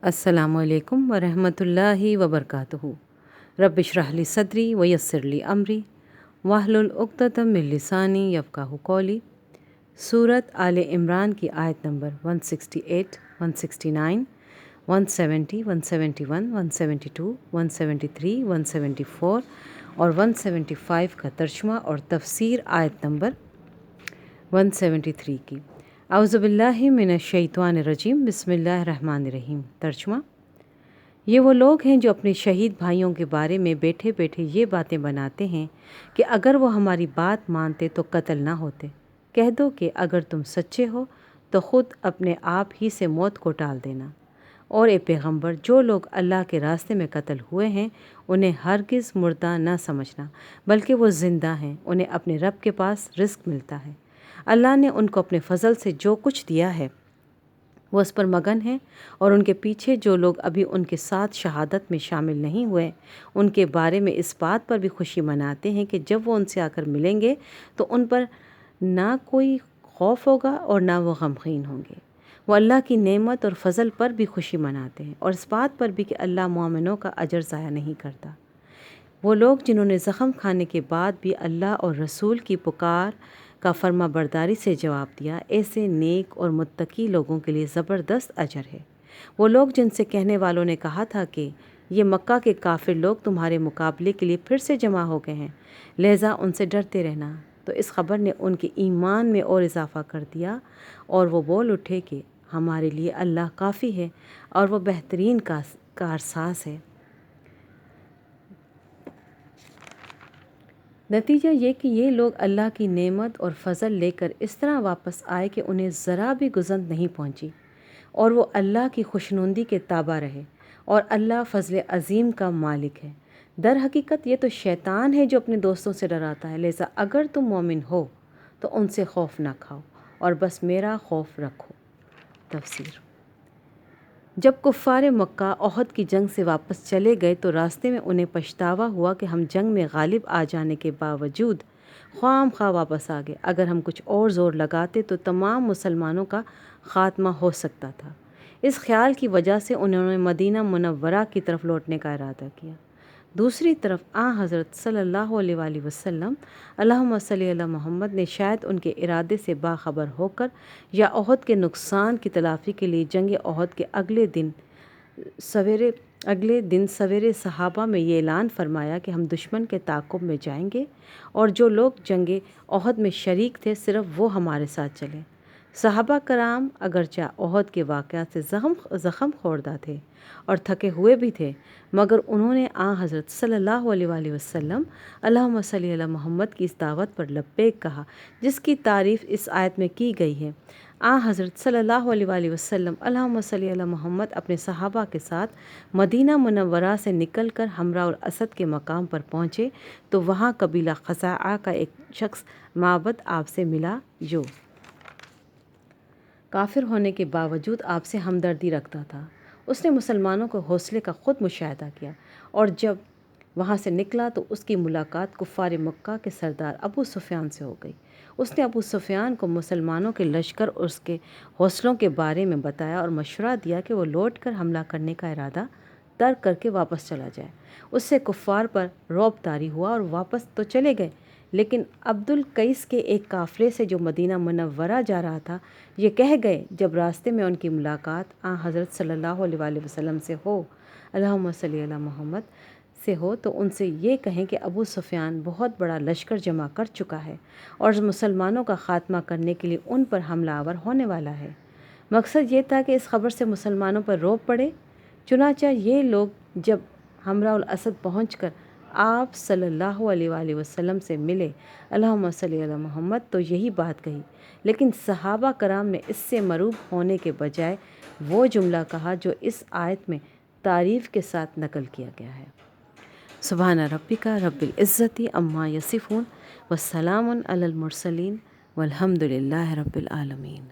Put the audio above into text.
السلام علیکم ورحمۃ اللہ وبرکاتہ۔ رب اشرح لی صدری ویسر لی امری واحلل عقدۃ من لسانی یفقہوا قولی۔ سورۃ آل عمران کی آیت نمبر 168، 169، 170، 171، 172، 173، 174 اور 175 کا ترجمہ اور تفسیر آیت نمبر 173 کی۔ اعوذ باللہ من الشیطان الرجیم، بسم اللہ الرحمن الرحیم۔ ترجمہ: یہ وہ لوگ ہیں جو اپنے شہید بھائیوں کے بارے میں بیٹھے بیٹھے یہ باتیں بناتے ہیں کہ اگر وہ ہماری بات مانتے تو قتل نہ ہوتے۔ کہہ دو کہ اگر تم سچے ہو تو خود اپنے آپ ہی سے موت کو ٹال دینا، اور اے پیغمبر، جو لوگ اللہ کے راستے میں قتل ہوئے ہیں انہیں ہرگز مردہ نہ سمجھنا، بلکہ وہ زندہ ہیں، انہیں اپنے رب کے پاس رزق ملتا ہے۔ اللہ نے ان کو اپنے فضل سے جو کچھ دیا ہے وہ اس پر مگن ہیں، اور ان کے پیچھے جو لوگ ابھی ان کے ساتھ شہادت میں شامل نہیں ہوئے ان کے بارے میں اس بات پر بھی خوشی مناتے ہیں کہ جب وہ ان سے آ کر ملیں گے تو ان پر نہ کوئی خوف ہوگا اور نہ وہ غمگین ہوں گے۔ وہ اللہ کی نعمت اور فضل پر بھی خوشی مناتے ہیں اور اس بات پر بھی کہ اللہ مومنوں کا اجر ضائع نہیں کرتا۔ وہ لوگ جنہوں نے زخم کھانے کے بعد بھی اللہ اور رسول کی پکار کا فرما برداری سے جواب دیا، ایسے نیک اور متقی لوگوں کے لیے زبردست اجر ہے۔ وہ لوگ جن سے کہنے والوں نے کہا تھا کہ یہ مکہ کے کافر لوگ تمہارے مقابلے کے لیے پھر سے جمع ہو گئے ہیں، لہٰذا ان سے ڈرتے رہنا، تو اس خبر نے ان کے ایمان میں اور اضافہ کر دیا، اور وہ بول اٹھے کہ ہمارے لیے اللہ کافی ہے اور وہ بہترین کارساز ہے۔ نتیجہ یہ کہ یہ لوگ اللہ کی نعمت اور فضل لے کر اس طرح واپس آئے کہ انہیں ذرا بھی گزند نہیں پہنچی، اور وہ اللہ کی خوشنودی کے تابع رہے، اور اللہ فضل عظیم کا مالک ہے۔ در حقیقت یہ تو شیطان ہے جو اپنے دوستوں سے ڈراتا ہے، لہذا اگر تم مومن ہو تو ان سے خوف نہ کھاؤ اور بس میرا خوف رکھو۔ تفسیر: جب کفار مکہ احد کی جنگ سے واپس چلے گئے تو راستے میں انہیں پچھتاوا ہوا کہ ہم جنگ میں غالب آ جانے کے باوجود خواہ مخواہ واپس آ گئے۔ اگر ہم کچھ اور زور لگاتے تو تمام مسلمانوں کا خاتمہ ہو سکتا تھا۔ اس خیال کی وجہ سے انہوں نے مدینہ منورہ کی طرف لوٹنے کا ارادہ کیا۔ دوسری طرف حضرت صلی اللہ علیہ وآلہ وسلم اللہم صلی علی محمد نے شاید ان کے ارادے سے باخبر ہو کر یا احد کے نقصان کی تلافی کے لیے جنگ احد کے اگلے دن سویرے صحابہ میں یہ اعلان فرمایا کہ ہم دشمن کے تعاقب میں جائیں گے، اور جو لوگ جنگ احد میں شریک تھے صرف وہ ہمارے ساتھ چلیں۔ صحابہ کرام اگرچہ احد کے واقعات سے زخم خوردہ تھے اور تھکے ہوئے بھی تھے، مگر انہوں نے حضرت صلی اللہ علیہ وآلہ وسلم اللہم صلی علی محمد کی اس دعوت پر لبیک کہا جس کی تعریف اس آیت میں کی گئی ہے۔ حضرت صلی اللہ علیہ وآلہ وسلم اللہم صلی علی محمد اپنے صحابہ کے ساتھ مدینہ منورہ سے نکل کر حمراء الاسد کے مقام پر پہنچے تو وہاں قبیلہ خزاعہ کا ایک شخص معبد آپ سے ملا جو کافر ہونے کے باوجود آپ سے ہمدردی رکھتا تھا۔ اس نے مسلمانوں کے حوصلے کا خود مشاہدہ کیا، اور جب وہاں سے نکلا تو اس کی ملاقات کفار مکہ کے سردار ابو سفیان سے ہو گئی۔ اس نے ابو سفیان کو مسلمانوں کے لشکر اور اس کے حوصلوں کے بارے میں بتایا اور مشورہ دیا کہ وہ لوٹ کر حملہ کرنے کا ارادہ ترک کر کے واپس چلا جائے۔ اس سے کفار پر رعب طاری ہوا اور واپس تو چلے گئے، لیکن عبد القیس کے ایک قافلے سے جو مدینہ منورہ جا رہا تھا یہ کہہ گئے جب راستے میں ان کی ملاقات حضرت صلی اللہ علیہ وآلہ وسلم سے ہو اللہم صلی علی محمد سے ہو تو ان سے یہ کہیں کہ ابو سفیان بہت بڑا لشکر جمع کر چکا ہے اور مسلمانوں کا خاتمہ کرنے کے لیے ان پر حملہ آور ہونے والا ہے۔ مقصد یہ تھا کہ اس خبر سے مسلمانوں پر رعب پڑے۔ چنانچہ یہ لوگ جب حمراء الاسد پہنچ کر آپ صلی اللہ علیہ وآلہ وسلم سے ملے اللہم صلی علی محمد تو یہی بات کہی، لیکن صحابہ کرام نے اس سے مرعوب ہونے کے بجائے وہ جملہ کہا جو اس آیت میں تعریف کے ساتھ نقل کیا گیا ہے۔ سبحان ربک رب العزت عما یصفون وسلام علی المرسلین والحمد للہ رب العالمین۔